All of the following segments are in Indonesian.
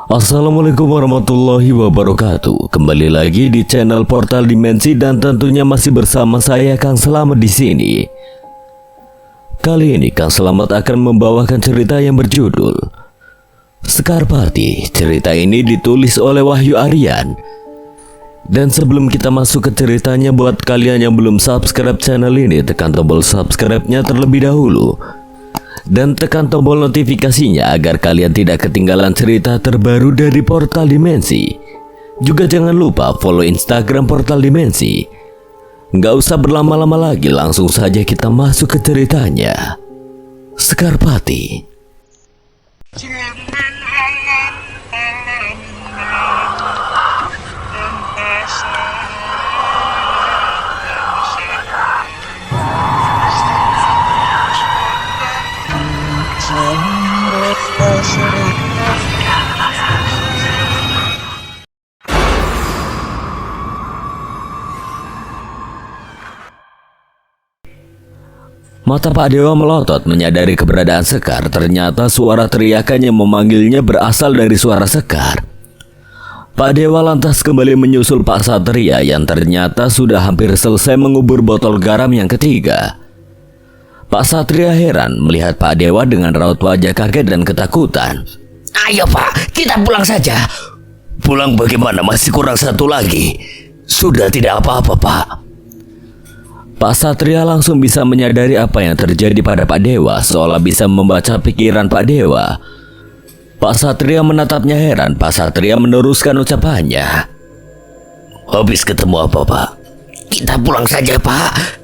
Assalamualaikum warahmatullahi wabarakatuh. Kembali lagi di channel Portal Dimensi dan tentunya masih bersama saya Kang Selamat di sini. Kali ini Kang Selamat akan membawakan cerita yang berjudul Sekar Pati. Cerita ini ditulis oleh Wahyu Aryan. Dan sebelum kita masuk ke ceritanya, buat kalian yang belum subscribe channel ini, tekan tombol subscribe-nya terlebih dahulu dan tekan tombol notifikasinya agar kalian tidak ketinggalan cerita terbaru dari Portal Dimensi. Juga jangan lupa follow Instagram Portal Dimensi. Nggak usah berlama-lama lagi, langsung saja kita masuk ke ceritanya. Sekar Pati. Mata Pak Dewa melotot menyadari keberadaan Sekar. Ternyata suara teriakan yang memanggilnya berasal dari suara Sekar. Pak Dewa lantas kembali menyusul Pak Satria yang ternyata sudah hampir selesai mengubur botol garam yang ketiga. Pak Satria heran melihat Pak Dewa dengan raut wajah kaget dan ketakutan. Ayo Pak, kita pulang saja. Pulang bagaimana? Masih kurang satu lagi. Sudah tidak apa-apa Pak. Pak Satria langsung bisa menyadari apa yang terjadi pada Pak Dewa, seolah bisa membaca pikiran Pak Dewa. Pak Satria menatapnya heran. Pak Satria meneruskan ucapannya. Habis ketemu apa Pak? Kita pulang saja Pak.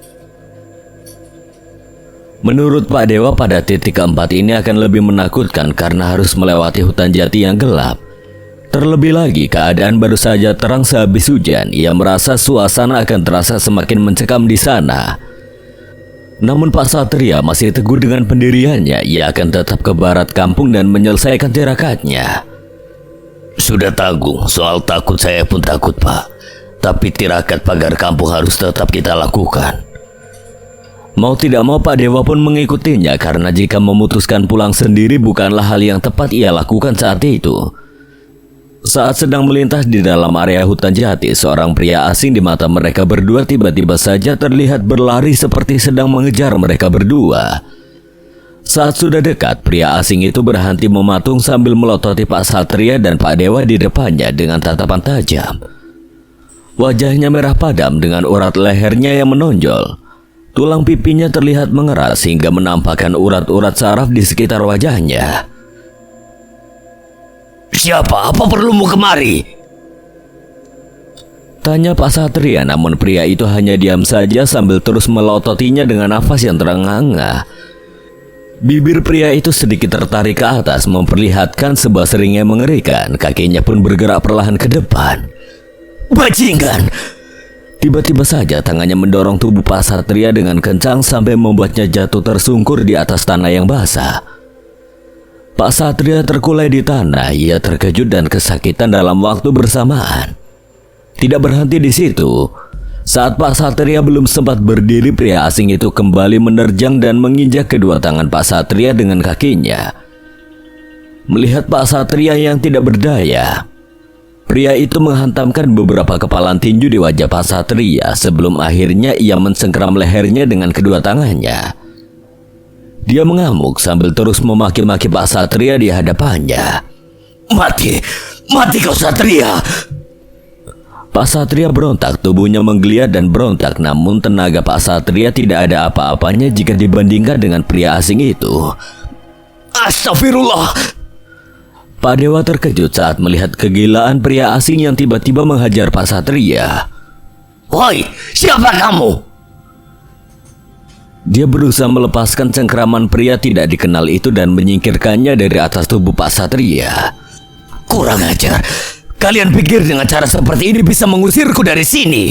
Menurut Pak Dewa, pada titik keempat ini akan lebih menakutkan karena harus melewati hutan jati yang gelap. Terlebih lagi keadaan baru saja terang sehabis hujan. Ia merasa suasana akan terasa semakin mencekam di sana. Namun Pak Satria masih teguh dengan pendiriannya. Ia akan tetap ke barat kampung dan menyelesaikan tirakatnya. Sudah tanggung, soal takut saya pun takut Pak. Tapi tirakat pagar kampung harus tetap kita lakukan. Mau tidak mau Pak Dewa pun mengikutinya, karena jika memutuskan pulang sendiri bukanlah hal yang tepat ia lakukan saat itu. Saat sedang melintas di dalam area hutan jati, seorang pria asing di mata mereka berdua tiba-tiba saja terlihat berlari seperti sedang mengejar mereka berdua. Saat sudah dekat, pria asing itu berhenti mematung sambil melototi Pak Satria dan Pak Dewa di depannya dengan tatapan tajam. Wajahnya merah padam dengan urat lehernya yang menonjol. Tulang pipinya terlihat mengeras hingga menampakkan urat-urat saraf di sekitar wajahnya. Siapa? Apa perlumu kemari? Tanya Pak Satria, namun pria itu hanya diam saja sambil terus melototinya dengan nafas yang terengah-engah. Bibir pria itu sedikit tertarik ke atas memperlihatkan sebuah sering yang mengerikan. Kakinya pun bergerak perlahan ke depan. Bajingan! Tiba-tiba saja tangannya mendorong tubuh Pak Satria dengan kencang sampai membuatnya jatuh tersungkur di atas tanah yang basah. Pak Satria terkulai di tanah. Ia terkejut dan kesakitan dalam waktu bersamaan. Tidak berhenti di situ. Saat Pak Satria belum sempat berdiri, pria asing itu kembali menerjang dan menginjak kedua tangan Pak Satria dengan kakinya. Melihat Pak Satria yang tidak berdaya, pria itu menghantamkan beberapa kepalan tinju di wajah Pak Satria sebelum akhirnya ia mencengkeram lehernya dengan kedua tangannya. Dia mengamuk sambil terus memaki-maki Pak Satria di hadapannya. Mati! Mati kau Satria! Pak Satria berontak, tubuhnya menggeliat dan berontak. Namun tenaga Pak Satria tidak ada apa-apanya jika dibandingkan dengan pria asing itu. Astagfirullah! Pak Dewa terkejut saat melihat kegilaan pria asing yang tiba-tiba menghajar Pak Satria. Woi, siapa kamu? Dia berusaha melepaskan cengkeraman pria tidak dikenal itu dan menyingkirkannya dari atas tubuh Pak Satria. Kurang ajar. Kalian pikir dengan cara seperti ini bisa mengusirku dari sini?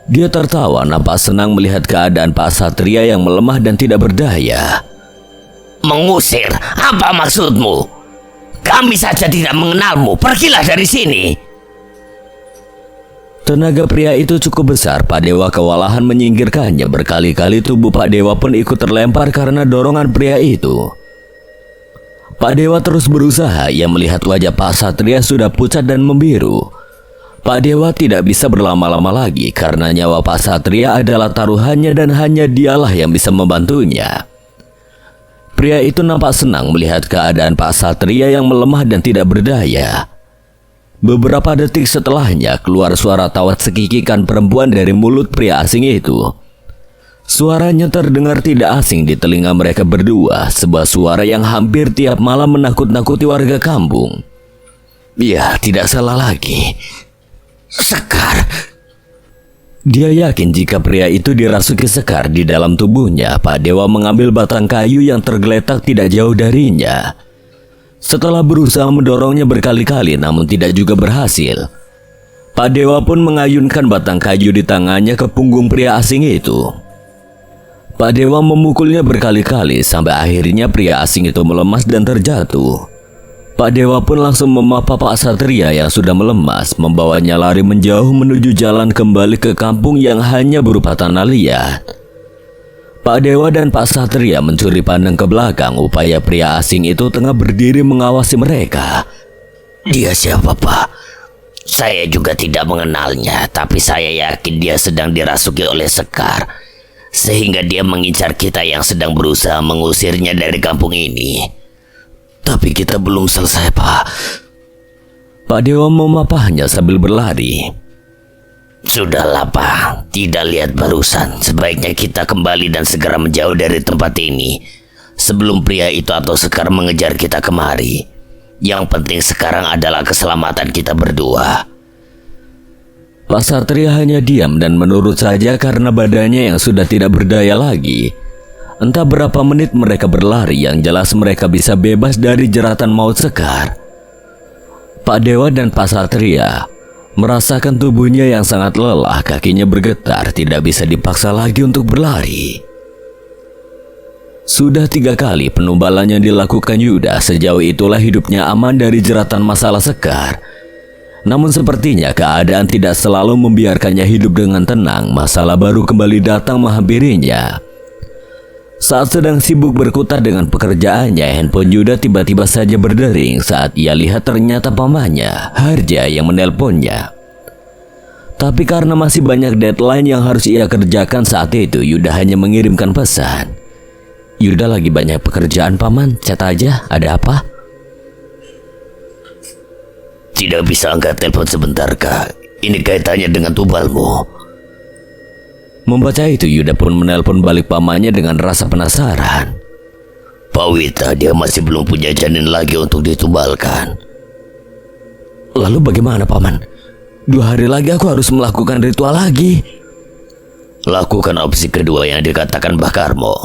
Dia tertawa, nampak senang melihat keadaan Pak Satria yang melemah dan tidak berdaya. Mengusir? Apa maksudmu? Kami saja tidak mengenalmu. Pergilah dari sini. Tenaga pria itu cukup besar. Pak Dewa kewalahan menyingkirkannya. Berkali-kali tubuh Pak Dewa pun ikut terlempar karena dorongan pria itu. Pak Dewa terus berusaha. Ia melihat wajah Pak Satria sudah pucat dan membiru. Pak Dewa tidak bisa berlama-lama lagi karena nyawa Pak Satria adalah taruhannya dan hanya dialah yang bisa membantunya. Pria itu nampak senang melihat keadaan Pak Satria yang melemah dan tidak berdaya. Beberapa detik setelahnya keluar suara tawat sekikikan perempuan dari mulut pria asing itu. Suaranya terdengar tidak asing di telinga mereka berdua, sebuah suara yang hampir tiap malam menakut-nakuti warga kampung. Ya, tidak salah lagi. Sekar. Dia yakin jika pria itu dirasuki sekar di dalam tubuhnya. Pak Dewa mengambil batang kayu yang tergeletak tidak jauh darinya. Setelah berusaha mendorongnya berkali-kali namun tidak juga berhasil, Pak Dewa pun mengayunkan batang kayu di tangannya ke punggung pria asing itu. Pak Dewa memukulnya berkali-kali sampai akhirnya pria asing itu melemas dan terjatuh. Pak Dewa pun langsung memapa Pak Satria yang sudah melemas, membawanya lari menjauh menuju jalan kembali ke kampung yang hanya berupa tanah liat. Pak Dewa dan Pak Satria mencuri pandang ke belakang upaya pria asing itu tengah berdiri mengawasi mereka. Dia siapa, Pak? Saya juga tidak mengenalnya, tapi saya yakin dia sedang dirasuki oleh Sekar, sehingga dia mengincar kita yang sedang berusaha mengusirnya dari kampung ini. Tapi kita belum selesai, Pak. Pak Dewa memapahnya sambil berlari. Sudahlah, Pak. Tidak lihat barusan. Sebaiknya kita kembali dan segera menjauh dari tempat ini sebelum pria itu atau Sekar mengejar kita kemari. Yang penting sekarang adalah keselamatan kita berdua. Pak Satria hanya diam dan menurut saja karena badannya yang sudah tidak berdaya lagi. Entah berapa menit mereka berlari, yang jelas mereka bisa bebas dari jeratan maut Sekar. Pak Dewa dan Pak Satria merasakan tubuhnya yang sangat lelah, kakinya bergetar, tidak bisa dipaksa lagi untuk berlari. Sudah 3 kali penumbalan yang dilakukan Yuda, sejauh itulah hidupnya aman dari jeratan masalah Sekar. Namun sepertinya keadaan tidak selalu membiarkannya hidup dengan tenang. Masalah baru kembali datang menghampirinya. Saat sedang sibuk berkutat dengan pekerjaannya, handphone Yuda tiba-tiba saja berdering saat ia lihat ternyata pamannya, Harja, yang menelponnya. Tapi karena masih banyak deadline yang harus ia kerjakan saat itu, Yuda hanya mengirimkan pesan. Yuda lagi banyak pekerjaan, Paman. Chat aja, ada apa? Tidak bisa angkat telepon sebentar, Kak. Ini kaitannya dengan tubalmu. Membaca itu, Yuda pun menelpon balik pamannya dengan rasa penasaran. Pak Wita, dia masih belum punya janin lagi untuk ditubalkan. Lalu bagaimana, Paman? 2 hari lagi aku harus melakukan ritual lagi. Lakukan opsi kedua yang dikatakan Mbah Karmo.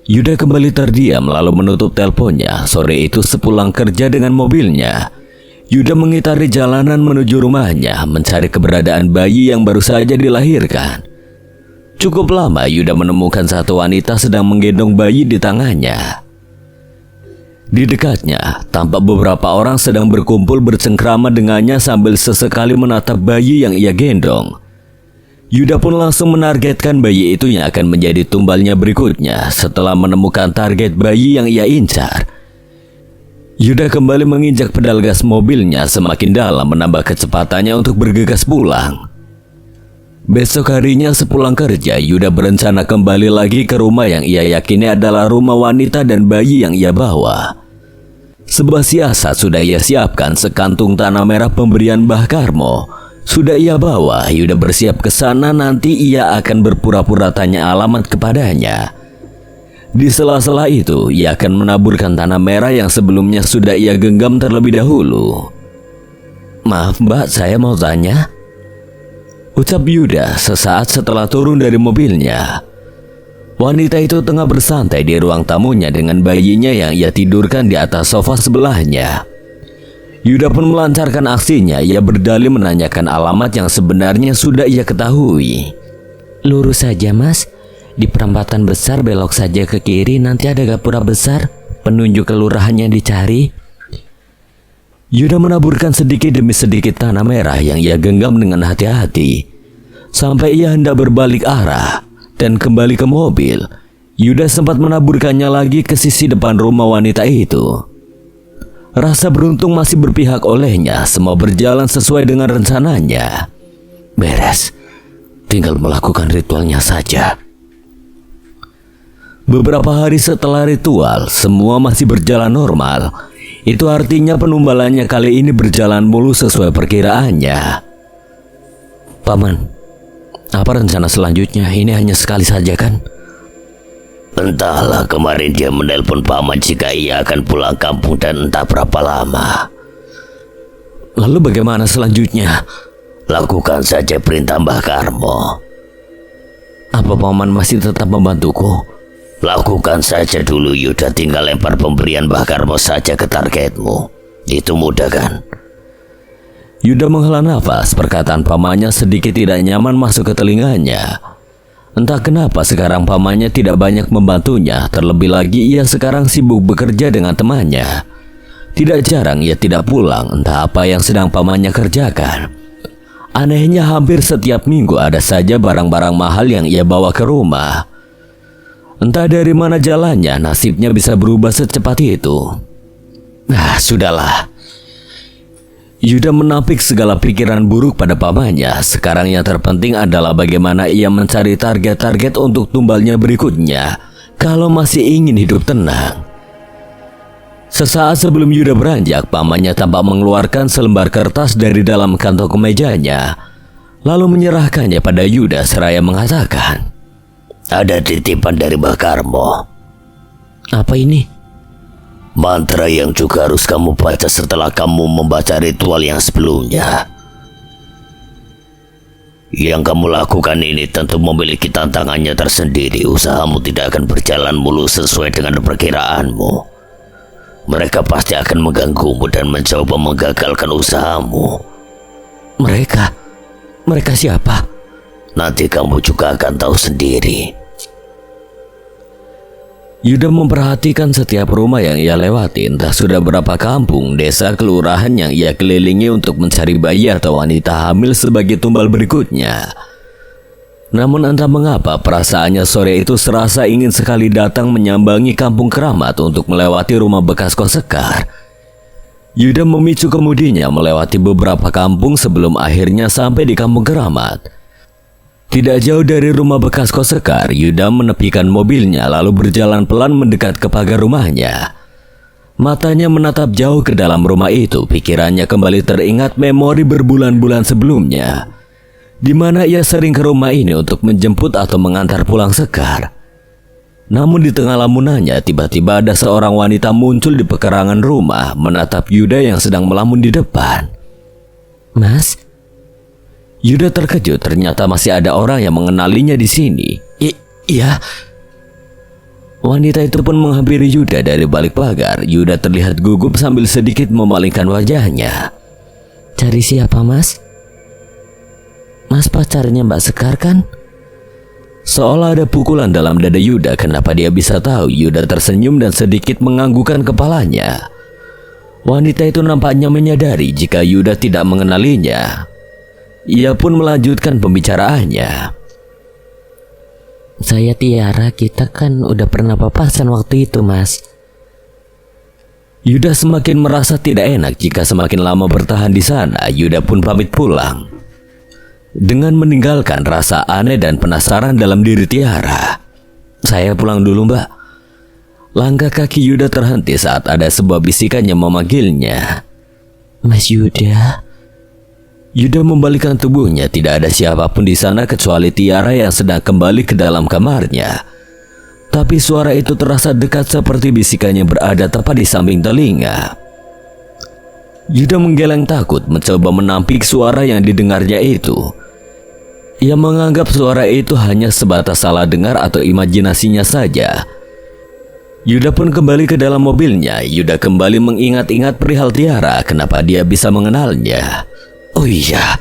Yuda kembali terdiam lalu menutup teleponnya. Sore itu sepulang kerja dengan mobilnya, Yuda mengitari jalanan menuju rumahnya mencari keberadaan bayi yang baru saja dilahirkan. Cukup lama Yuda menemukan satu wanita sedang menggendong bayi di tangannya. Di dekatnya tampak beberapa orang sedang berkumpul bercengkrama dengannya sambil sesekali menatap bayi yang ia gendong. Yuda pun langsung menargetkan bayi itu yang akan menjadi tumbalnya berikutnya. Setelah menemukan target bayi yang ia incar, Yuda kembali menginjak pedal gas mobilnya semakin dalam, menambah kecepatannya untuk bergegas pulang. Besok harinya sepulang kerja, Yuda berencana kembali lagi ke rumah yang ia yakini adalah rumah wanita dan bayi yang ia bawa. Sebuah siasat sudah ia siapkan, sekantung tanah merah pemberian Mbah Karmo sudah ia bawa. Yuda bersiap ke sana, nanti ia akan berpura-pura tanya alamat kepadanya. Di sela-sela itu, ia akan menaburkan tanah merah yang sebelumnya sudah ia genggam terlebih dahulu. "Maaf Mbak, saya mau tanya," ucap Yuda sesaat setelah turun dari mobilnya. Wanita itu tengah bersantai di ruang tamunya dengan bayinya yang ia tidurkan di atas sofa sebelahnya. Yuda pun melancarkan aksinya. Ia berdalih menanyakan alamat yang sebenarnya sudah ia ketahui. "Lurus saja Mas, di perempatan besar belok saja ke kiri, nanti ada gapura besar, penunjuk kelurahannya dicari." Yuda menaburkan sedikit demi sedikit tanah merah yang ia genggam dengan hati-hati sampai ia hendak berbalik arah dan kembali ke mobil. Yuda sempat menaburkannya lagi ke sisi depan rumah wanita itu. Rasa beruntung masih berpihak olehnya, semua berjalan sesuai dengan rencananya. Beres, tinggal melakukan ritualnya saja. Beberapa hari setelah ritual, semua masih berjalan normal. Itu artinya penumbalannya kali ini berjalan mulus sesuai perkiraannya. Paman, apa rencana selanjutnya? Ini hanya sekali saja kan? Entahlah, kemarin dia menelpon paman jika ia akan pulang kampung dan entah berapa lama. Lalu bagaimana selanjutnya? Lakukan saja perintah Mbah Karmo. Apa paman masih tetap membantuku? Lakukan saja dulu Yuda, tinggal lempar pemberian Mbah Karmo saja ke targetmu. Itu mudah kan? Yuda menghela nafas, perkataan pamannya sedikit tidak nyaman masuk ke telinganya. Entah kenapa sekarang pamannya tidak banyak membantunya, terlebih lagi ia sekarang sibuk bekerja dengan temannya. Tidak jarang ia tidak pulang, entah apa yang sedang pamannya kerjakan. Anehnya hampir setiap minggu ada saja barang-barang mahal yang ia bawa ke rumah. Entah dari mana jalannya, nasibnya bisa berubah secepat itu. Nah, sudahlah. Yuda menampik segala pikiran buruk pada pamannya. Sekarang yang terpenting adalah bagaimana ia mencari target-target untuk tumbalnya berikutnya kalau masih ingin hidup tenang. Sesaat sebelum Yuda beranjak, pamannya tampak mengeluarkan selembar kertas dari dalam kantong kemejanya, lalu menyerahkannya pada Yuda seraya mengatakan, "Ada titipan dari Mbah Karmo." "Apa ini?" "Mantra yang juga harus kamu baca setelah kamu membaca ritual yang sebelumnya. Yang kamu lakukan ini tentu memiliki tantangannya tersendiri. Usahamu tidak akan berjalan mulus sesuai dengan perkiraanmu. Mereka pasti akan mengganggumu dan mencoba menggagalkan usahamu." Mereka siapa?" "Nanti kamu juga akan tahu sendiri." Yuda memperhatikan setiap rumah yang ia lewati, entah sudah berapa kampung, desa, kelurahan yang ia kelilingi untuk mencari bayi atau wanita hamil sebagai tumbal berikutnya. Namun entah mengapa perasaannya sore itu serasa ingin sekali datang menyambangi kampung keramat untuk melewati rumah bekas kos Sekar. Yuda memicu kemudinya melewati beberapa kampung sebelum akhirnya sampai di kampung keramat. Tidak jauh dari rumah bekas kos Sekar, Yuda menepikan mobilnya lalu berjalan pelan mendekat ke pagar rumahnya. Matanya menatap jauh ke dalam rumah itu, pikirannya kembali teringat memori berbulan-bulan sebelumnya, di mana ia sering ke rumah ini untuk menjemput atau mengantar pulang Sekar. Namun di tengah lamunannya, tiba-tiba ada seorang wanita muncul di pekarangan rumah, menatap Yuda yang sedang melamun di depan. "Mas?" Yuda terkejut, ternyata masih ada orang yang mengenalinya di sini. Iya. Wanita itu pun menghampiri Yuda dari balik pagar. Yuda terlihat gugup sambil sedikit memalingkan wajahnya. "Cari siapa, Mas?" "Mas pacarnya Mbak Sekar kan?" Seolah ada pukulan dalam dada Yuda. Kenapa dia bisa tahu? Yuda tersenyum dan sedikit menganggukkan kepalanya. Wanita itu nampaknya menyadari jika Yuda tidak mengenalinya. Ia pun melanjutkan pembicaraannya. "Saya Tiara, kita kan udah pernah papasan waktu itu, Mas." Yuda semakin merasa tidak enak jika semakin lama bertahan di sana. Yuda pun pamit pulang dengan meninggalkan rasa aneh dan penasaran dalam diri Tiara. "Saya pulang dulu, Mbak." Langkah kaki Yuda terhenti saat ada sebuah bisikan yang memanggilnya. "Mas Yuda." Yuda membalikkan tubuhnya, tidak ada siapapun di sana kecuali Tiara yang sedang kembali ke dalam kamarnya. Tapi suara itu terasa dekat seperti bisikan yang berada tepat di samping telinga. Yuda menggeleng takut mencoba menampik suara yang didengarnya itu. Ia menganggap suara itu hanya sebatas salah dengar atau imajinasinya saja. Yuda pun kembali ke dalam mobilnya. Yuda kembali mengingat-ingat perihal Tiara, kenapa dia bisa mengenalnya. Oh iya,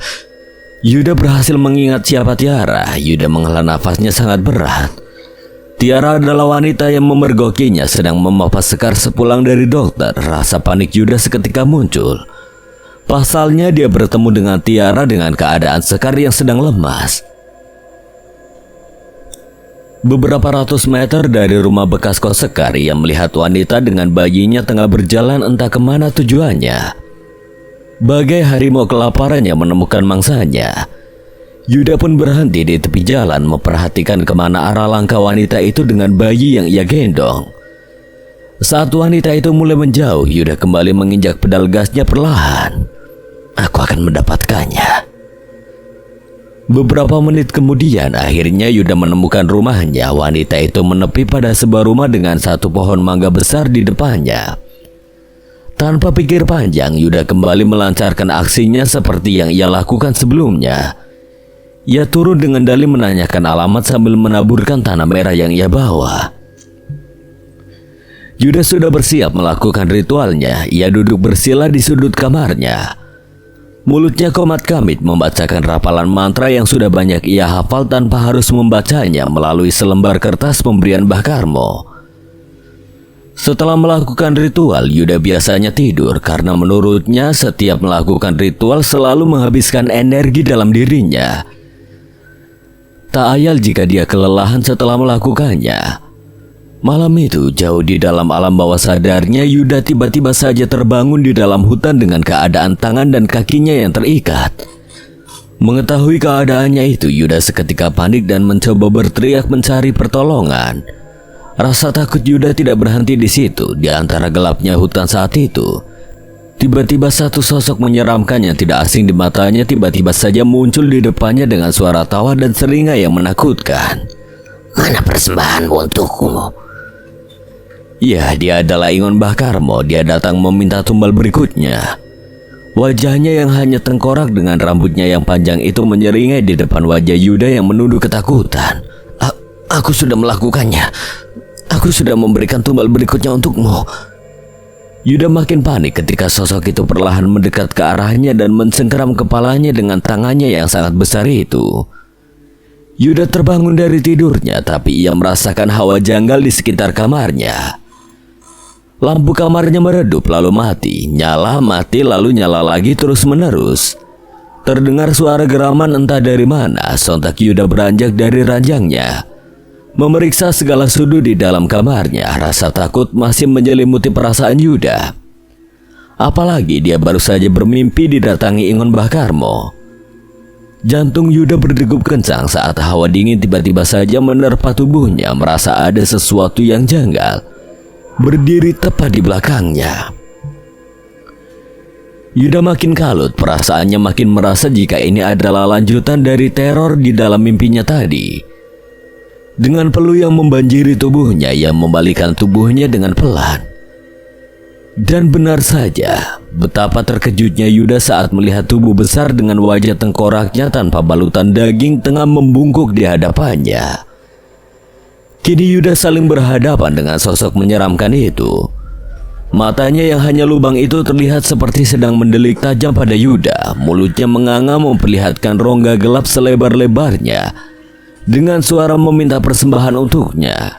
Yuda berhasil mengingat siapa Tiara. Yuda menghela nafasnya sangat berat. Tiara adalah wanita yang memergokinya sedang memapas Sekar sepulang dari dokter. Rasa panik Yuda seketika muncul. Pasalnya dia bertemu dengan Tiara dengan keadaan Sekar yang sedang lemas. Beberapa ratus meter dari rumah bekas kos Sekar, ia melihat wanita dengan bayinya tengah berjalan entah kemana tujuannya. Bagai harimau kelaparan yang menemukan mangsanya, Yuda pun berhenti di tepi jalan memperhatikan kemana arah langkah wanita itu dengan bayi yang ia gendong. Saat wanita itu mulai menjauh, Yuda kembali menginjak pedal gasnya perlahan. Aku akan mendapatkannya. Beberapa menit kemudian, akhirnya Yuda menemukan rumahnya. Wanita itu menepi pada sebuah rumah dengan satu pohon mangga besar di depannya. Tanpa pikir panjang, Yuda kembali melancarkan aksinya seperti yang ia lakukan sebelumnya. Ia turun dengan dalih menanyakan alamat sambil menaburkan tanah merah yang ia bawa. Yuda sudah bersiap melakukan ritualnya. Ia duduk bersila di sudut kamarnya. Mulutnya komat kamit membacakan rapalan mantra yang sudah banyak ia hafal tanpa harus membacanya melalui selembar kertas pemberian Mbah Karmo. Setelah melakukan ritual, Yuda biasanya tidur karena menurutnya setiap melakukan ritual selalu menghabiskan energi dalam dirinya. Tak ayal jika dia kelelahan setelah melakukannya. Malam itu, jauh di dalam alam bawah sadarnya, Yuda tiba-tiba saja terbangun di dalam hutan dengan keadaan tangan dan kakinya yang terikat. Mengetahui keadaannya itu, Yuda seketika panik dan mencoba berteriak mencari pertolongan. Rasa takut Yuda tidak berhenti di situ. Di antara gelapnya hutan saat itu, tiba-tiba satu sosok menyeramkan yang tidak asing di matanya tiba-tiba saja muncul di depannya dengan suara tawa dan seringai yang menakutkan. Mana persembahanmu untukku? Ya, dia adalah Ingon Mbah Karmo. Dia datang meminta tumbal berikutnya. Wajahnya yang hanya tengkorak dengan rambutnya yang panjang itu menyeringai di depan wajah Yuda yang menunduk ketakutan. Aku sudah melakukannya. Aku sudah memberikan tumbal berikutnya untukmu. Yuda makin panik ketika sosok itu perlahan mendekat ke arahnya dan mencengkeram kepalanya dengan tangannya yang sangat besar itu. Yuda terbangun dari tidurnya, tapi ia merasakan hawa janggal di sekitar kamarnya. Lampu kamarnya meredup lalu mati, nyala, mati, lalu nyala lagi terus-menerus. Terdengar suara geraman entah dari mana. Sontak Yuda beranjak dari ranjangnya, memeriksa segala sudut di dalam kamarnya. Rasa takut masih menyelimuti perasaan Yuda. Apalagi dia baru saja bermimpi didatangi Ingon Mbah Karmo. Jantung Yuda berdegup kencang saat hawa dingin tiba-tiba saja menerpa tubuhnya. Merasa ada sesuatu yang janggal berdiri tepat di belakangnya. Yuda makin kalut, perasaannya makin merasa jika ini adalah lanjutan dari teror di dalam mimpinya tadi. Dengan peluh yang membanjiri tubuhnya, ia membalikkan tubuhnya dengan pelan. Dan benar saja, betapa terkejutnya Yuda saat melihat tubuh besar dengan wajah tengkoraknya tanpa balutan daging tengah membungkuk di hadapannya. Kini Yuda saling berhadapan dengan sosok menyeramkan itu. Matanya yang hanya lubang itu terlihat seperti sedang mendelik tajam pada Yuda. Mulutnya menganga memperlihatkan rongga gelap selebar-lebarnya dengan suara meminta persembahan untuknya.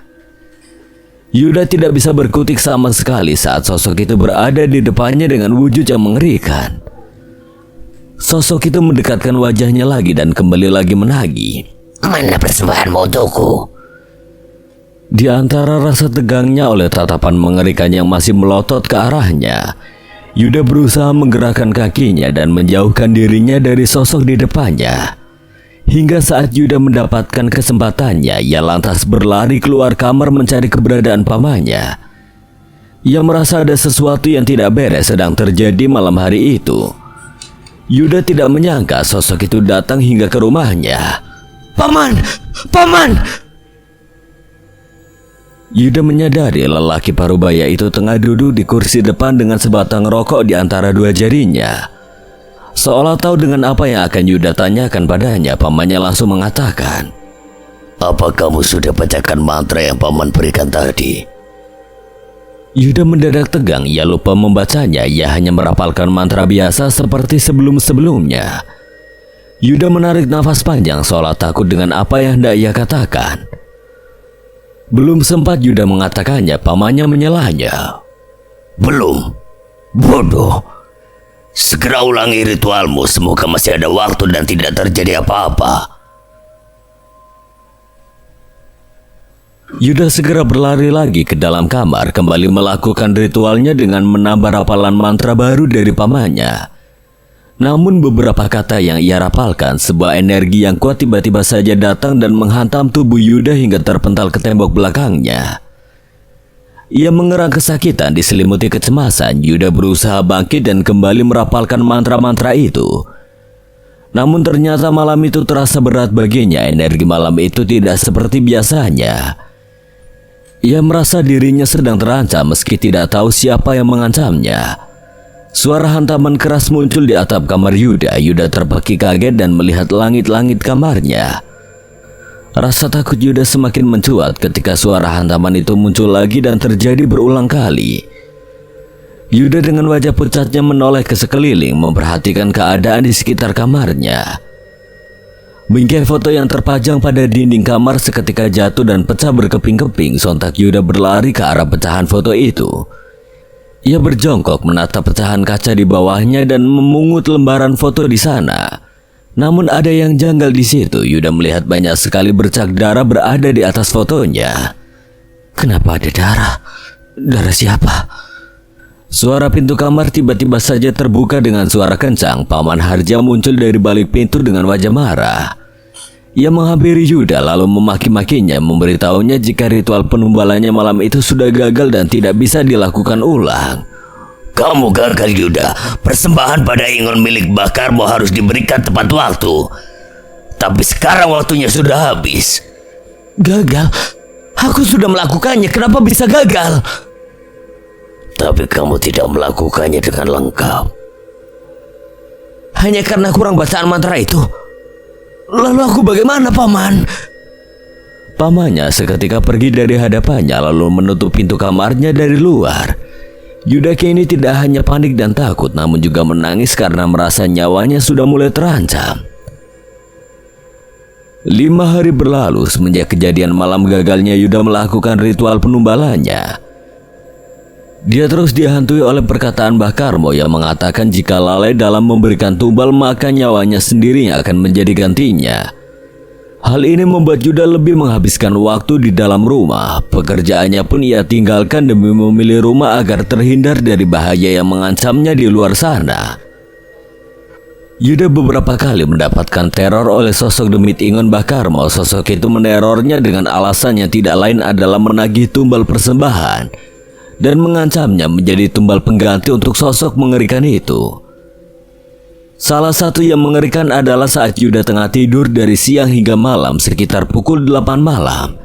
Yuda tidak bisa berkutik sama sekali saat sosok itu berada di depannya dengan wujud yang mengerikan. Sosok itu mendekatkan wajahnya lagi dan kembali lagi menagih. Mana persembahanmu untukku? Di antara rasa tegangnya oleh tatapan mengerikan yang masih melotot ke arahnya, Yuda berusaha menggerakkan kakinya dan menjauhkan dirinya dari sosok di depannya. Hingga saat Yuda mendapatkan kesempatannya, ia lantas berlari keluar kamar mencari keberadaan pamannya. Ia merasa ada sesuatu yang tidak beres sedang terjadi malam hari itu. Yuda tidak menyangka sosok itu datang hingga ke rumahnya. Paman! Paman! Yuda menyadari lelaki parubaya itu tengah duduk di kursi depan dengan sebatang rokok di antara dua jarinya. Seolah tahu dengan apa yang akan Yuda tanyakan padanya, pamannya langsung mengatakan, Apa kamu sudah bacakan mantra yang paman berikan tadi? Yuda mendadak tegang, ia lupa membacanya. Ia hanya merapalkan mantra biasa seperti sebelum-sebelumnya. Yuda menarik nafas panjang seolah takut dengan apa yang hendak ia katakan. Belum sempat Yuda mengatakannya, pamannya menyelahnya. Belum. Bodoh. Segera ulangi ritualmu, semoga masih ada waktu dan tidak terjadi apa-apa. Yuda segera berlari lagi ke dalam kamar, kembali melakukan ritualnya dengan menambah rapalan mantra baru dari pamannya. Namun beberapa kata yang ia rapalkan, sebuah energi yang kuat tiba-tiba saja datang dan menghantam tubuh Yuda hingga terpental ke tembok belakangnya. Ia mengerang kesakitan diselimuti kecemasan. Yuda berusaha bangkit dan kembali merapalkan mantra-mantra itu. Namun ternyata malam itu terasa berat baginya. Energi malam itu tidak seperti biasanya. Ia merasa dirinya sedang terancam meski tidak tahu siapa yang mengancamnya. Suara hantaman keras muncul di atap kamar Yuda. Yuda terpekik kaget dan melihat langit-langit kamarnya. Rasa takut Yuda semakin mencuat ketika suara hantaman itu muncul lagi dan terjadi berulang kali. Yuda dengan wajah pucatnya menoleh ke sekeliling, memperhatikan keadaan di sekitar kamarnya. Bingkai foto yang terpajang pada dinding kamar seketika jatuh dan pecah berkeping-keping. Sontak Yuda berlari ke arah pecahan foto itu. Ia berjongkok menatap pecahan kaca di bawahnya dan memungut lembaran foto di sana. Namun ada yang janggal di situ. Yuda melihat banyak sekali bercak darah berada di atas fotonya. Kenapa ada darah? Darah siapa? Suara pintu kamar tiba-tiba saja terbuka dengan suara kencang. Paman Harja muncul dari balik pintu dengan wajah marah. Ia menghampiri Yuda lalu memaki-makinya, memberitahunya jika ritual penumbalannya malam itu sudah gagal dan tidak bisa dilakukan ulang. Kamu gagal, Yuda. Persembahan pada Ingon milik Bakarmo harus diberikan tepat waktu. Tapi sekarang waktunya sudah habis. Gagal? Aku sudah melakukannya, kenapa bisa gagal? Tapi kamu tidak melakukannya dengan lengkap. Hanya karena kurang bacaan mantra itu. Lalu aku bagaimana, Paman? Pamannya seketika pergi dari hadapannya lalu menutup pintu kamarnya dari luar. Yuda kini tidak hanya panik dan takut, namun juga menangis karena merasa nyawanya sudah mulai terancam. 5 hari berlalu semenjak kejadian malam gagalnya Yuda melakukan ritual penumbalannya. Dia terus dihantui oleh perkataan Bakarmo yang mengatakan jika lalai dalam memberikan tumbal maka nyawanya sendiri yang akan menjadi gantinya. Hal ini membuat Yuda lebih menghabiskan waktu di dalam rumah. Pekerjaannya pun ia tinggalkan demi memilih rumah agar terhindar dari bahaya yang mengancamnya di luar sana. Yuda beberapa kali mendapatkan teror oleh sosok demit Ingon Bakarmo. Sosok itu menerornya dengan alasan yang tidak lain adalah menagih tumbal persembahan dan mengancamnya menjadi tumbal pengganti untuk sosok mengerikan itu. Salah satu yang mengerikan adalah saat Yuda tengah tidur dari siang hingga malam sekitar pukul 8 malam.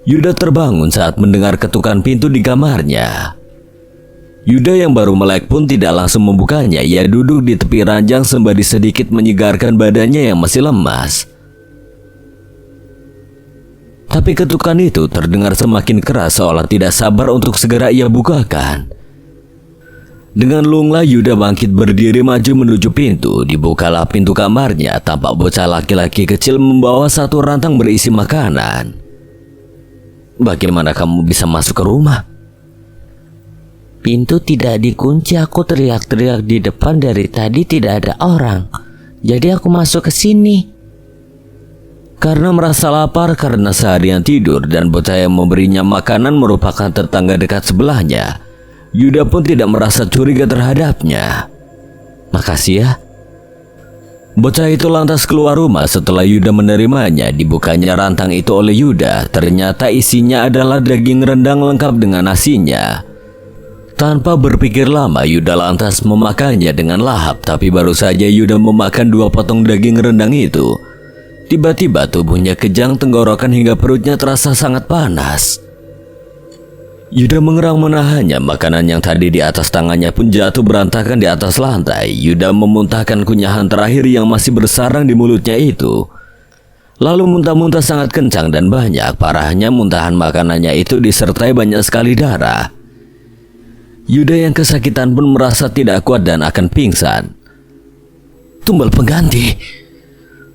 Yuda terbangun saat mendengar ketukan pintu di kamarnya. Yuda yang baru melek pun tidak langsung membukanya. Ia duduk di tepi ranjang sembari sedikit menyegarkan badannya yang masih lemas. Tapi ketukan itu terdengar semakin keras seolah tidak sabar untuk segera ia bukakan. Dengan lunglai Yuda bangkit berdiri maju menuju pintu. Dibukalah pintu kamarnya. Tampak bocah laki-laki kecil membawa satu rantang berisi makanan. Bagaimana kamu bisa masuk ke rumah? Pintu tidak dikunci, aku teriak-teriak di depan dari tadi tidak ada orang. Jadi aku masuk ke sini. Karena merasa lapar karena seharian tidur dan bocah yang memberinya makanan merupakan tetangga dekat sebelahnya, Yuda pun tidak merasa curiga terhadapnya. Makasih ya. Bocah itu lantas keluar rumah setelah Yuda menerimanya. Dibukanya rantang itu oleh Yuda. Ternyata isinya adalah daging rendang lengkap dengan nasinya. Tanpa berpikir lama Yuda lantas memakannya dengan lahap. Tapi baru saja Yuda memakan 2 potong daging rendang itu, tiba-tiba tubuhnya kejang tenggorokan hingga perutnya terasa sangat panas. Yuda mengerang menahannya. Makanan yang tadi di atas tangannya pun jatuh berantakan di atas lantai. Yuda memuntahkan kunyahan terakhir yang masih bersarang di mulutnya itu. Lalu muntah-muntah sangat kencang dan banyak. Parahnya muntahan makanannya itu disertai banyak sekali darah. Yuda yang kesakitan pun merasa tidak kuat dan akan pingsan. Tumbal pengganti.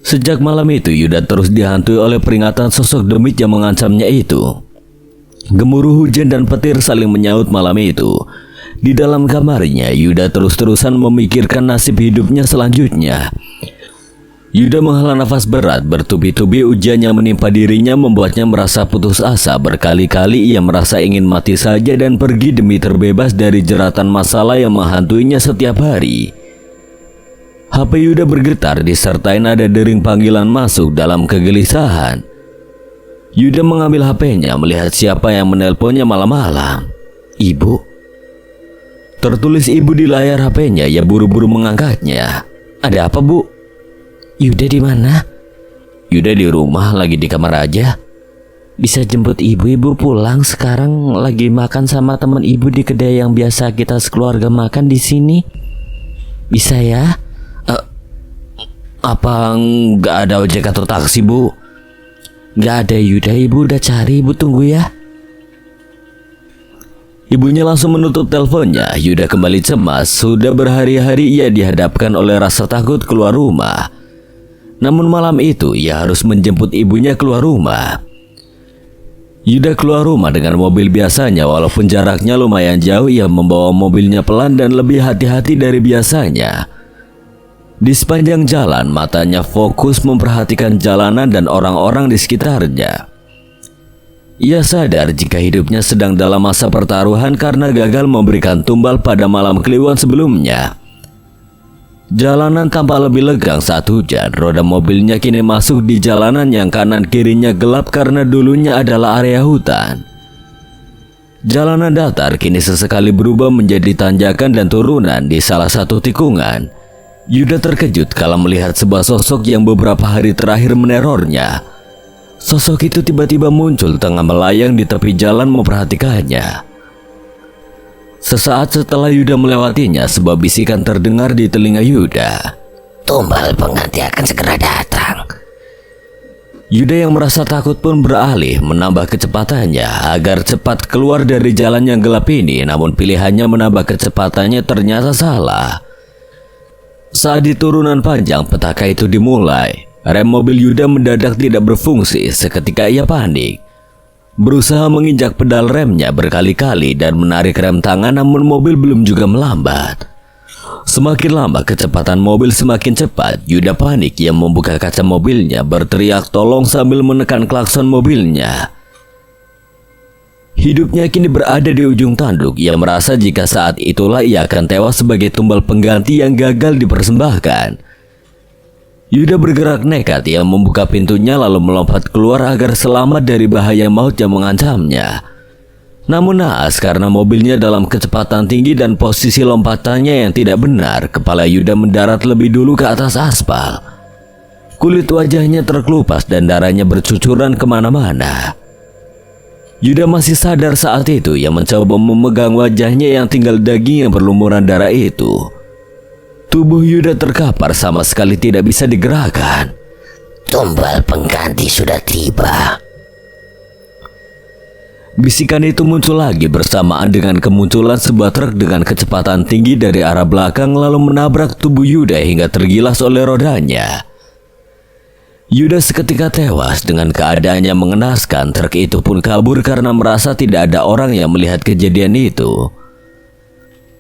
Sejak malam itu Yuda terus dihantui oleh peringatan sosok demit yang mengancamnya itu. Gemuruh hujan dan petir saling menyaut malam itu. Di dalam kamarnya Yuda terus-terusan memikirkan nasib hidupnya selanjutnya. Yuda menghela nafas berat, bertubi-tubi ujian yang menimpa dirinya membuatnya merasa putus asa. Berkali-kali ia merasa ingin mati saja dan pergi demi terbebas dari jeratan masalah yang menghantuinya setiap hari. HP Yuda bergetar disertai nada dering panggilan masuk dalam kegelisahan. Yuda mengambil HP-nya melihat siapa yang menelponnya malam-malam. Ibu. Tertulis ibu di layar HP-nya, ia buru-buru mengangkatnya. Ada apa, Bu? Yuda di mana? Yuda di rumah, lagi di kamar aja. Bisa jemput ibu pulang, sekarang lagi makan sama teman ibu di kedai yang biasa kita sekeluarga makan di sini. Bisa ya? Apa nggak ada ojek atau taksi, Bu? Nggak ada Yuda, ibu udah cari, ibu tunggu ya. Ibunya langsung menutup teleponnya. Yuda kembali cemas. Sudah berhari-hari ia dihadapkan oleh rasa takut keluar rumah. Namun malam itu ia harus menjemput ibunya keluar rumah. Yuda keluar rumah dengan mobil biasanya. Walaupun jaraknya lumayan jauh, ia membawa mobilnya pelan dan lebih hati-hati dari biasanya. Di sepanjang jalan, matanya fokus memperhatikan jalanan dan orang-orang di sekitarnya. Ia sadar jika hidupnya sedang dalam masa pertaruhan karena gagal memberikan tumbal pada malam kliwon sebelumnya. Jalanan tampak lebih legang saat hujan. Roda mobilnya kini masuk di jalanan yang kanan kirinya gelap karena dulunya adalah area hutan. Jalanan datar kini sesekali berubah menjadi tanjakan dan turunan. Di salah satu tikungan, Yuda terkejut kala melihat sebuah sosok yang beberapa hari terakhir menerornya. Sosok itu tiba-tiba muncul tengah melayang di tepi jalan memperhatikannya. Sesaat setelah Yuda melewatinya, sebuah bisikan terdengar di telinga Yuda. Tumbal pengganti akan segera datang. Yuda yang merasa takut pun beralih menambah kecepatannya agar cepat keluar dari jalan yang gelap ini. Namun pilihannya menambah kecepatannya ternyata salah. Saat di turunan panjang petaka itu dimulai, rem mobil Yuda mendadak tidak berfungsi. Seketika ia panik, berusaha menginjak pedal remnya berkali-kali dan menarik rem tangan, namun mobil belum juga melambat. Semakin lama kecepatan mobil semakin cepat. Yuda panik, ia membuka kaca mobilnya, berteriak tolong sambil menekan klakson mobilnya. Hidupnya kini berada di ujung tanduk. Ia merasa jika saat itulah ia akan tewas sebagai tumbal pengganti yang gagal dipersembahkan. Yuda bergerak nekat. Ia membuka pintunya lalu melompat keluar agar selamat dari bahaya maut yang mengancamnya. Namun naas karena mobilnya dalam kecepatan tinggi dan posisi lompatannya yang tidak benar, kepala Yuda mendarat lebih dulu ke atas aspal. Kulit wajahnya terkelupas dan darahnya bercucuran kemana-mana. Yuda masih sadar saat itu. Ia mencoba memegang wajahnya yang tinggal daging yang berlumuran darah itu. Tubuh Yuda terkapar, sama sekali tidak bisa digerakkan. Tumbal pengganti sudah tiba. Bisikan itu muncul lagi bersamaan dengan kemunculan sebuah truk dengan kecepatan tinggi dari arah belakang lalu menabrak tubuh Yuda hingga tergilas oleh rodanya. Yuda seketika tewas dengan keadaannya mengenaskan. Truk itu pun kabur karena merasa tidak ada orang yang melihat kejadian itu.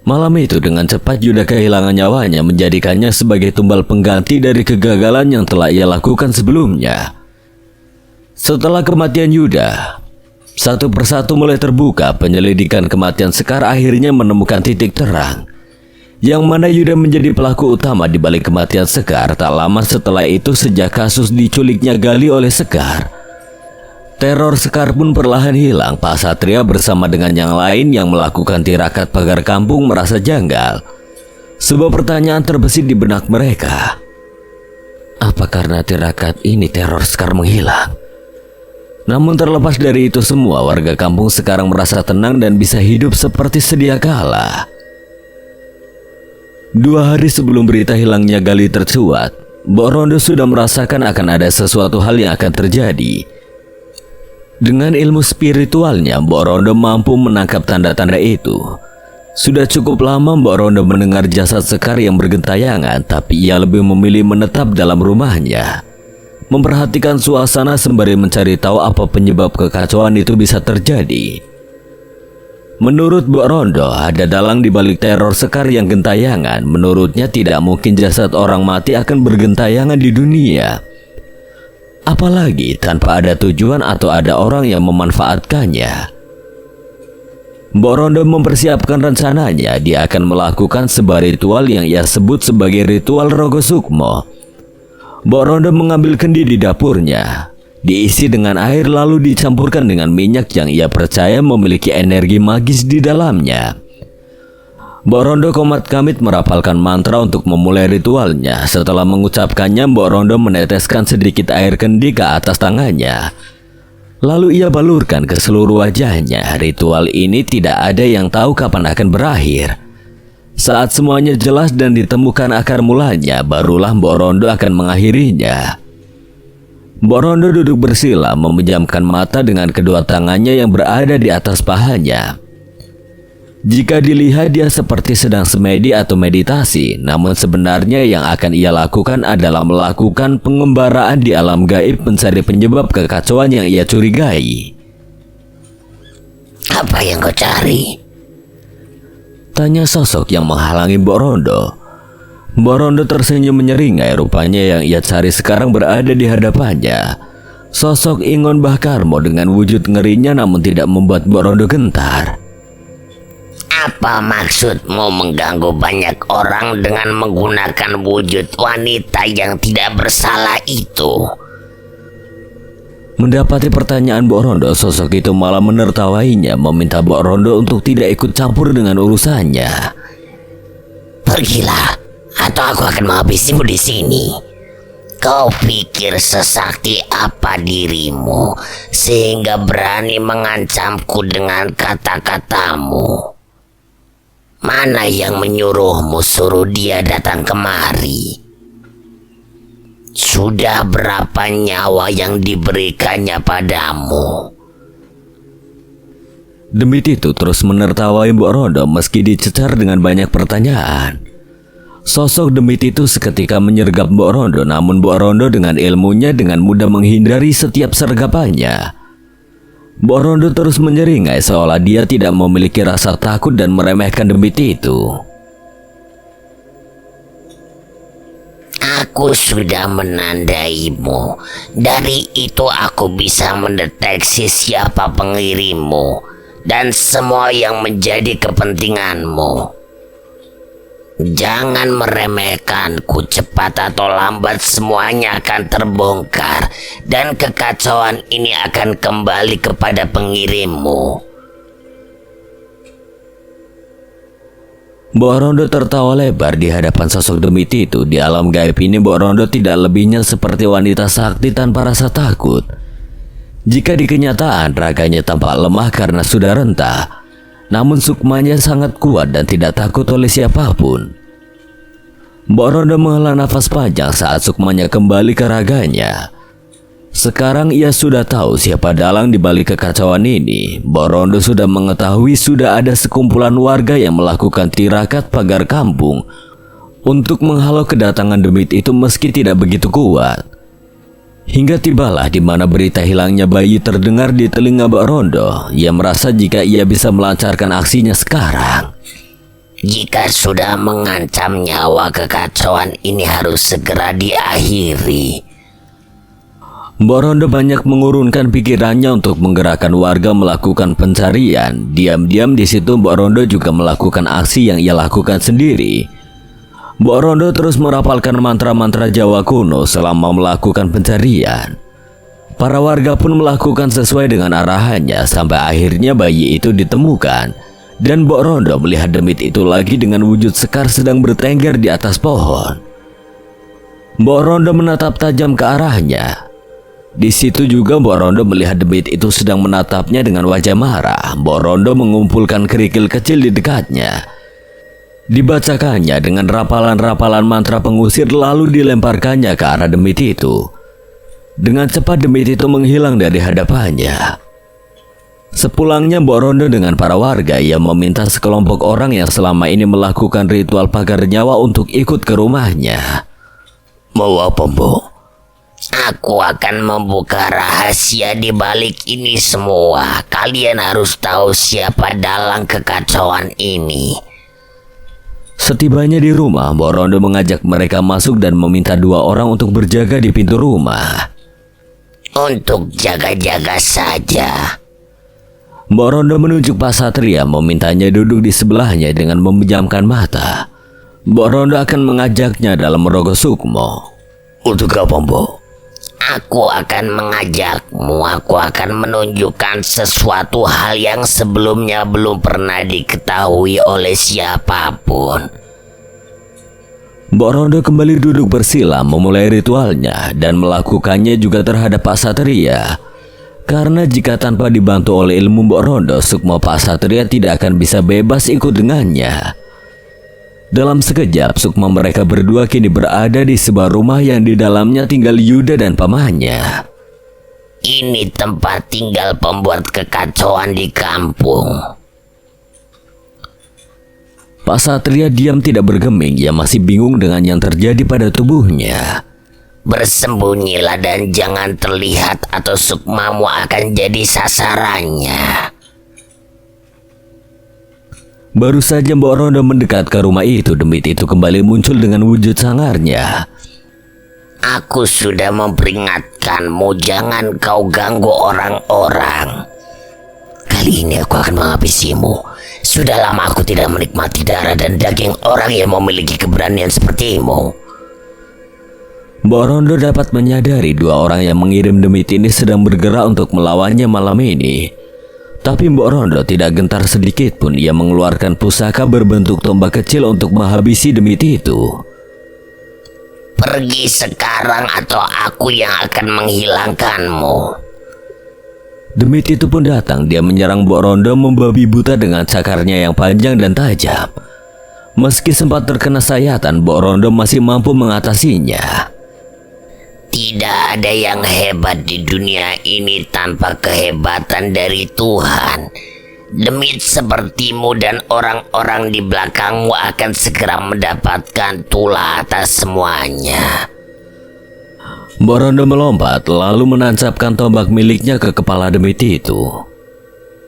Malam itu dengan cepat Yuda kehilangan nyawanya, menjadikannya sebagai tumbal pengganti dari kegagalan yang telah ia lakukan sebelumnya. Setelah kematian Yuda, satu persatu mulai terbuka. Penyelidikan kematian Sekar akhirnya menemukan titik terang, yang mana Yuda menjadi pelaku utama di balik kematian Sekar. Tak lama setelah itu, sejak kasus diculiknya Gali oleh Sekar, teror Sekar pun perlahan hilang. Pak Satria bersama dengan yang lain yang melakukan tirakat pagar kampung merasa janggal. Sebuah pertanyaan terbesit di benak mereka. Apa karena tirakat ini teror Sekar menghilang? Namun terlepas dari itu semua, warga kampung sekarang merasa tenang dan bisa hidup seperti sedia kala. 2 hari sebelum berita hilangnya Gali tercuat, Mbok Rondo sudah merasakan akan ada sesuatu hal yang akan terjadi. Dengan ilmu spiritualnya, Mbok Rondo mampu menangkap tanda-tanda itu. Sudah cukup lama Mbok Rondo mendengar jasad Sekar yang bergentayangan, tapi ia lebih memilih menetap dalam rumahnya, memperhatikan suasana sembari mencari tahu apa penyebab kekacauan itu bisa terjadi. Menurut Mbok Rondo, ada dalang di balik teror Sekar yang gentayangan. Menurutnya tidak mungkin jasad orang mati akan bergentayangan di dunia. Apalagi tanpa ada tujuan atau ada orang yang memanfaatkannya. Mbok Rondo mempersiapkan rencananya. Dia akan melakukan sebuah ritual yang ia sebut sebagai ritual Rogo Sukmo. Mbok Rondo mengambil kendi di dapurnya, diisi dengan air lalu dicampurkan dengan minyak yang ia percaya memiliki energi magis di dalamnya. Mbok Rondo komat kamit merapalkan mantra untuk memulai ritualnya. Setelah mengucapkannya, Mbok Rondo meneteskan sedikit air kendi ke atas tangannya. Lalu ia balurkan ke seluruh wajahnya. Ritual ini tidak ada yang tahu kapan akan berakhir. Saat semuanya jelas dan ditemukan akar mulanya, barulah Mbok Rondo akan mengakhirinya. Mbok Rondo duduk bersila, memejamkan mata dengan kedua tangannya yang berada di atas pahanya. Jika dilihat dia seperti sedang semedi atau meditasi, namun sebenarnya yang akan ia lakukan adalah melakukan pengembaraan di alam gaib mencari penyebab kekacauan yang ia curigai. Apa yang kau cari? Tanya sosok yang menghalangi Mbok Rondo. Mbok Rondo tersenyum menyeringai. Rupanya yang ia cari sekarang berada di hadapannya. Sosok Ingon Bahkarmo dengan wujud ngerinya namun tidak membuat Mbok Rondo gentar. Apa maksudmu mengganggu banyak orang dengan menggunakan wujud wanita yang tidak bersalah itu? Mendapati pertanyaan Mbok Rondo, sosok itu malah menertawainya, meminta Mbok Rondo untuk tidak ikut campur dengan urusannya. Pergilah, atau aku akan menghabisimu di sini. Kau pikir sesakti apa dirimu sehingga berani mengancamku dengan kata-katamu? Mana yang menyuruhmu suruh dia datang kemari? Sudah berapa nyawa yang diberikannya padamu? Demit itu terus menertawai Mbok Rondo meski dicecar dengan banyak pertanyaan. Sosok demit itu seketika menyergap Mbok Rondo, namun Mbok Rondo dengan ilmunya dengan mudah menghindari setiap sergapannya. Mbok Rondo terus menyeringai seolah dia tidak memiliki rasa takut dan meremehkan demit itu. Aku sudah menandaimu. Dari itu aku bisa mendeteksi siapa pengirimmu dan semua yang menjadi kepentinganmu. Jangan meremehkanku, cepat atau lambat semuanya akan terbongkar dan kekacauan ini akan kembali kepada pengirimmu. Mbok Rondo tertawa lebar di hadapan sosok demit itu. Di alam gaib ini Mbok Rondo tidak lebihnya seperti wanita sakti tanpa rasa takut. Jika di kenyataan raganya tampak lemah karena sudah rentah, namun sukmanya sangat kuat dan tidak takut oleh siapapun. Mbok Rondo menghela nafas panjang saat sukmanya kembali ke raganya. Sekarang ia sudah tahu siapa dalang di balik kekacauan ini. Mbok Rondo sudah mengetahui sudah ada sekumpulan warga yang melakukan tirakat pagar kampung untuk menghalau kedatangan demit itu meski tidak begitu kuat. Hingga tibalah di mana berita hilangnya bayi terdengar di telinga Mbok Rondo. Ia merasa jika ia bisa melancarkan aksinya sekarang. Jika sudah mengancam nyawa, kekacauan ini harus segera diakhiri. Mbok Rondo banyak mengurunkan pikirannya untuk menggerakkan warga melakukan pencarian. Diam-diam di situ Mbok Rondo juga melakukan aksi yang ia lakukan sendiri. Mbok Rondo terus merapalkan mantra-mantra Jawa kuno selama melakukan pencarian. Para warga pun melakukan sesuai dengan arahannya sampai akhirnya bayi itu ditemukan. Dan Mbok Rondo melihat demit itu lagi dengan wujud Sekar sedang bertengger di atas pohon. Mbok Rondo menatap tajam ke arahnya. Di situ juga Mbok Rondo melihat demit itu sedang menatapnya dengan wajah marah. Mbok Rondo mengumpulkan kerikil kecil di dekatnya. Dibacakannya dengan rapalan-rapalan mantra pengusir lalu dilemparkannya ke arah demit itu. Dengan cepat demit itu menghilang dari hadapannya. Sepulangnya Mbok Rondo dengan para warga, ia meminta sekelompok orang yang selama ini melakukan ritual pagar nyawa untuk ikut ke rumahnya. Mau apa, Mbok? Aku akan membuka rahasia di balik ini semua. Kalian harus tahu siapa dalang kekacauan ini. Setibanya di rumah, Mbok Rondo mengajak mereka masuk dan meminta 2 orang untuk berjaga di pintu rumah. Untuk jaga-jaga saja. Mbok Rondo menunjuk Pak Satria, memintanya duduk di sebelahnya dengan memejamkan mata. Mbok Rondo akan mengajaknya dalam merogoh sukmo. Untuk apa, Mbok? Aku akan mengajakmu. Aku akan menunjukkan sesuatu hal yang sebelumnya belum pernah diketahui oleh siapapun. Mbok Rondo kembali duduk bersila memulai ritualnya dan melakukannya juga terhadap Pak Satria. Karena jika tanpa dibantu oleh ilmu Mbok Rondo, sukmo Pak Satria tidak akan bisa bebas ikut dengannya. Dalam sekejap, sukma mereka berdua kini berada di sebuah rumah yang di dalamnya tinggal Yuda dan pamannya. Ini tempat tinggal pembuat kekacauan di kampung. Pak Satria diam tidak bergeming. Ia masih bingung dengan yang terjadi pada tubuhnya. Bersembunyilah dan jangan terlihat atau sukmamu akan jadi sasarannya. Baru saja Mbok Rondo mendekat ke rumah itu, demit itu kembali muncul dengan wujud sangarnya. Aku sudah memperingatkanmu, jangan kau ganggu orang-orang. Kali ini aku akan menghabisimu. Sudah lama aku tidak menikmati darah dan daging orang yang memiliki keberanian sepertimu. Mbok Rondo dapat menyadari 2 orang yang mengirim demit ini sedang bergerak untuk melawannya malam ini. Tapi Mbok Rondo tidak gentar sedikit pun. Ia mengeluarkan pusaka berbentuk tombak kecil untuk menghabisi demit itu. Pergi sekarang atau aku yang akan menghilangkanmu. Demit itu pun datang. Dia menyerang Mbok Rondo membabi buta dengan cakarnya yang panjang dan tajam. Meski sempat terkena sayatan, Mbok Rondo masih mampu mengatasinya. Tidak ada yang hebat di dunia ini tanpa kehebatan dari Tuhan. Demit sepertimu dan orang-orang di belakangmu akan segera mendapatkan tulah atas semuanya. Mbok Rondo melompat lalu menancapkan tombak miliknya ke kepala demit itu.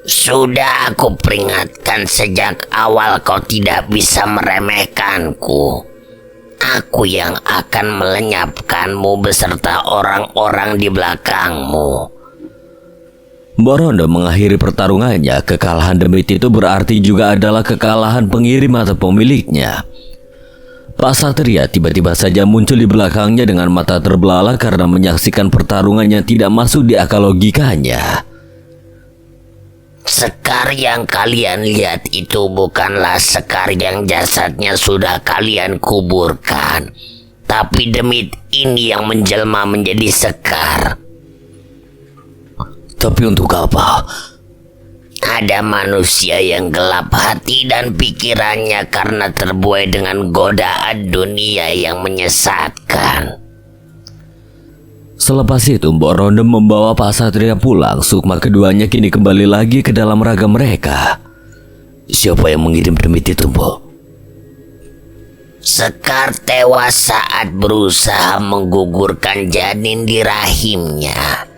Sudah aku peringatkan sejak awal, kau tidak bisa meremehkanku. Aku yang akan melenyapkanmu beserta orang-orang di belakangmu. Mbok Rondo mengakhiri pertarungannya. Kekalahan demit itu berarti juga adalah kekalahan pengirim atau pemiliknya. Pak Satria tiba-tiba saja muncul di belakangnya dengan mata terbelalak karena menyaksikan pertarungan yang tidak masuk di akal logikanya. Sekar yang kalian lihat itu bukanlah sekar yang jasadnya sudah kalian kuburkan, tapi demit ini yang menjelma menjadi sekar. Tapi untuk apa? Ada manusia yang gelap hati dan pikirannya karena terbuai dengan godaan dunia yang menyesatkan. Selepas itu Mbok Rondo membawa Pak Satria pulang. Sukma keduanya kini kembali lagi ke dalam raga mereka. Siapa yang mengirim demit itu, Mbok? Sekar tewas saat berusaha menggugurkan janin di rahimnya.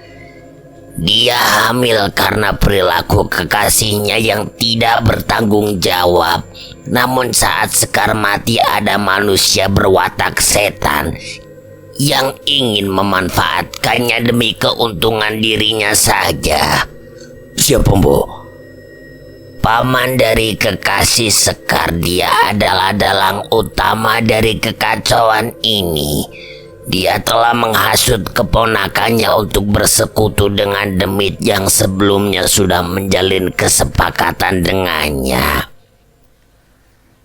Dia hamil karena perilaku kekasihnya yang tidak bertanggung jawab. Namun saat Sekar mati ada manusia berwatak setan yang ingin memanfaatkannya demi keuntungan dirinya saja. Siapa, Mbok? Paman dari kekasih Sekar. Dia adalah dalang utama dari kekacauan ini. Dia telah menghasut keponakannya untuk bersekutu dengan demit yang sebelumnya sudah menjalin kesepakatan dengannya.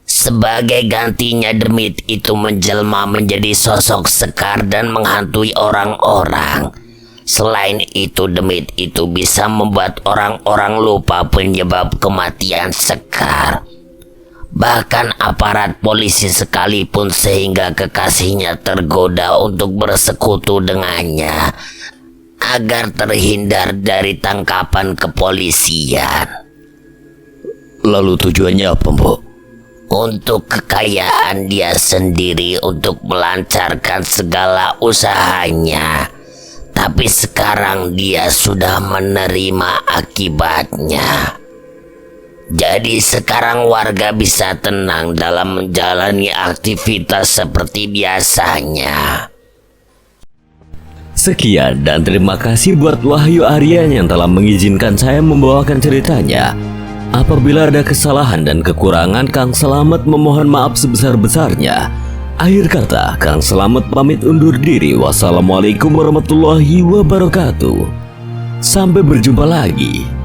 Sebagai gantinya demit itu menjelma menjadi sosok Sekar dan menghantui orang-orang. Selain itu demit itu bisa membuat orang-orang lupa penyebab kematian Sekar. Bahkan aparat polisi sekalipun, sehingga kekasihnya tergoda untuk bersekutu dengannya agar terhindar dari tangkapan kepolisian. Lalu tujuannya apa, Mbok? Untuk kekayaan dia sendiri, untuk melancarkan segala usahanya. Tapi sekarang dia sudah menerima akibatnya. Jadi sekarang warga bisa tenang dalam menjalani aktivitas seperti biasanya. Sekian dan terima kasih buat Wahyu Aryan yang telah mengizinkan saya membawakan ceritanya. Apabila ada kesalahan dan kekurangan, Kang Selamet memohon maaf sebesar-besarnya. Akhir kata, Kang Selamet pamit undur diri. Wassalamualaikum warahmatullahi wabarakatuh. Sampai berjumpa lagi.